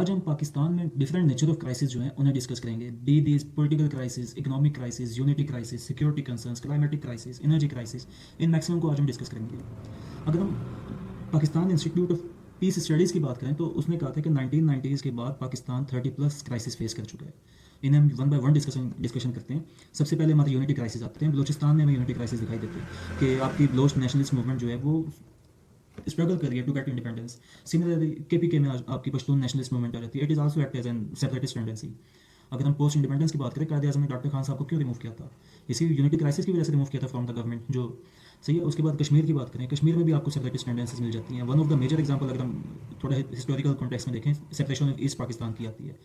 आज हम पाकिस्तान में डिफरेंट नेचर ऑफ क्राइसिस जो हैं उन्हें डिस्कस करेंगे। Be these political crisis, economic crisis, unity crisis, security concerns, climatic crisis, energy crisis, इन मैक्सिमम को आज हम डिस्कस करेंगे। अगर हम Pakistan institute of peace studies की बात करें तो उसने कहा था कि 1990s के बाद पाकिस्तान 30+ क्राइसिस फेस कर चुका है। इन्हें हम वन बाय वन डिस्कशन करते हैं। सबसे पहले हमारे यूनिटी क्राइसिस आते हैं। बलूचिस्तान में हमें यूनिटी क्राइसिस दिखाई देते हैं कि आपकी बलोच नेशनलिस्ट मूवमेंट जो है वो स्ट्रगल कर रही है to get independence. Similarly KPK में आपकी पश्तून नेशनलिस्ट मूवमेंट आ जाती है। It is also act as an separatist tendency. अगर हम पोस्ट इंडिपेंडेंस की बात करें, कायदे आज़म ने डॉक्टर खान साहब को क्यों रिमूव किया था? इसी यूनिटी क्राइसिस की वजह से रिमूव किया था फ्रॉम द गवर्नमेंट, जो सही है। उसके बाद कश्मीर की बात करें, कश्मीर में भी आपको सेपरेटिस्ट टेंडेंसीज मिल जाती हैं। One of the major example अगर हम थोड़ा हिस्टोरिकल कॉन्टेक्स्ट में देखें, सेपरेशन ऑफ ईस्ट पाकिस्तान की आती है।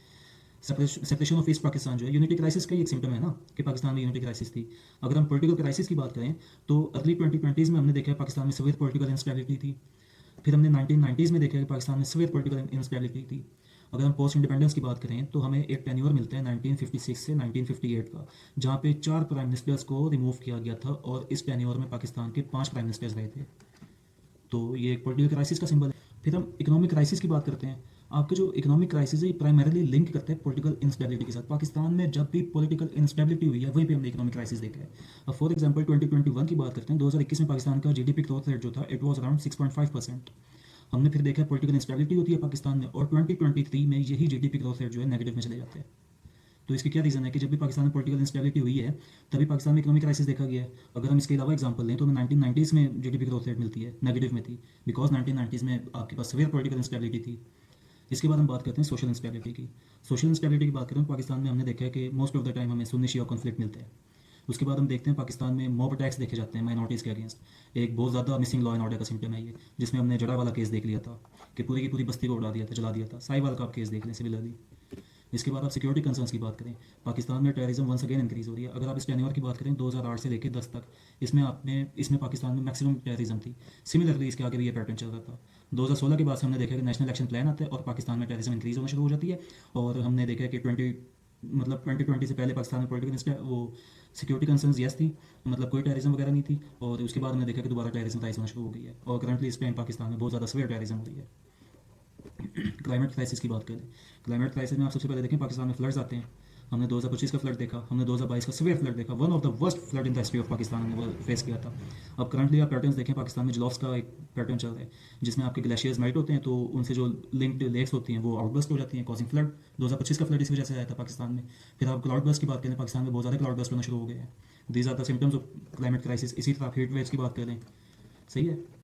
सेपरेशन ऑफ ईस्ट पाकिस्तान जो है यूनिटी क्राइसिस का ही एक सिम्टम है ना, कि पाकिस्तान में यूनिटी क्राइसिस थी। अगर हम पॉलिटिकल क्राइसिस की बात करें तो अर्ली 2020s में हमने देखा है पाकिस्तान में सीवियर पॉलिटिकल इंस्टेबिलिटी थी। फिर हमने 1990s में देखा कि पाकिस्तान में सीवियर पॉलिटिकल इंस्टेबिलिटी थी। अगर हम पोस्ट इंडिपेंडेंस की बात करें तो हमें एक टेन्योर मिलता है 1956 से 1958 का, जहाँ पे 4 प्राइम मिनिस्टर्स को रिमूव किया गया था और इस टेन्योर में पाकिस्तान के 5 प्राइम मिनिस्टर्स रहे थे। तो ये एक पॉलिटिकल क्राइसिस का सिंबल है। फिर हम इकोनॉमिक क्राइसिस की बात करते हैं। आपका जो इकोनॉमिक क्राइसिस है ये प्राइमरीली लिंक करता है पॉलिटिकल इंस्टेबिलिटी के साथ। पाकिस्तान में जब भी पॉलिटिकल इंस्टेबिलिटी हुई है वहीं पे हमने इकोनॉमिक क्राइसिस देखा है। अब फॉर एग्जांपल 2021 की बात करते हैं, 2021 में पाकिस्तान का जीडीपी ग्रोथ रेट जो था इट वाज अराउंड 6.5%। हमने फिर देखा पॉलिटिकल इंस्टेबिलिटी होती है पाकिस्तान में, और 2023 में यही जीडीपी ग्रोथ रेट जो है नेगेटिव में चले जाते हैं। तो इसकी क्या रीज़न है कि जब भी पाकिस्तान में पॉलिटिकल इंस्टेबिलिटी हुई है तभी पाकिस्तान में इकोनॉमिक क्राइसिस देखा गया है। अगर हम इसके अलावा एग्जांपल लें तो हमें 1990s में जीडीपी ग्रोथ रेट मिलती है, नेगेटिव में थी, बिकॉज 1990s में आपके पास सीवियर पॉलिटिकल इंस्टेबिलिटी थी। इसके बाद हम बात करते हैं सोशल इंस्टेबिलिटी की। सोशल इंस्टेबिलिटी की बात करें तो पाकिस्तान में हमने देखा है कि मोस्ट ऑफ द टाइम हमें सुन्नी शिया कॉन्फ्लिक्ट मिलते हैं। उसके बाद हम देखते हैं पाकिस्तान में मॉब अटैक्स देखे जाते हैं माइनॉरिटीज़ के अगेंस्ट। एक बहुत ज़्यादा मिसिंग लॉ एंड ऑर्डर का सिम्टम है ये, जिसमें हमने जड़ा वाला केस देख लिया था कि पूरी की पूरी बस्ती को उड़ा दिया था, जला दिया था। साहिवाल का आप केस देख लें सिमिलरली। इसके बाद आप सिक्योरिटी कंसर्न्स की बात करें, पाकिस्तान में टेररिज्म वंस अगेन इंक्रीज़ हो रही है। अगर आप इस टेन्योर की बात करें 2008 से लेकर 10 तक, इसमें पाकिस्तान में मैक्सिमम टेररिज्म थी। सिमिलरली इसके आगे भी ये पैटर्न चल रहा था। 2016 के बाद से हमने देखा कि नेशनल एक्शन प्लान आता है और पाकिस्तान में टेररिज्म इंक्रीज़ होना शुरू हो जाती है। और हमने देखा कि 2020 से पहले पाकिस्तान में पॉलिटिकल वो सिक्योरिटी कंसर्न्स यस थी, मतलब कोई टेररिज्म वगैरह नहीं थी। और उसके बाद हमने देखा कि दोबारा टेररिज्म राइज होना शुरू हो गई है और करंटली इस टाइम पाकिस्तान में बहुत ज़्यादा सीवियर टेररिज्म हो रही है। क्लाइमेट क्राइसिस की बात करें, क्लाइमेट क्राइसिस में आप सबसे पहले देखें पाकिस्तान में फ्लड्स आते हैं। हमने 2025 का फ्लड देखा, हमने 2022 का सीवियर फ्लड देखा। One of the worst flood in the history of Pakistan हमने वो फेस किया था। अब करंटली आप पैटर्न्स देखें, पाकिस्तान में जलॉफ्स का एक पैटर्न चल रहा है, जिसमें आपके ग्लेशियर्स मेल्ट होते हैं तो उनसे जो लिंक्ड लेक्स होती हैं वो आउटबर्स्ट हो जाती हैं, कॉजिंग फ्लड। 2025 का फ्लड इस वजह से आया था पाकिस्तान में। फिर आप क्लाउड बर्स्ट की बात करें, पाकिस्तान में बहुत ज़्यादा क्लाउड बर्स्ट होना शुरू हो गए हैं। These are the symptoms of climate crisis. इसी तरह आप हीट वेव्स की बात करें, सही है।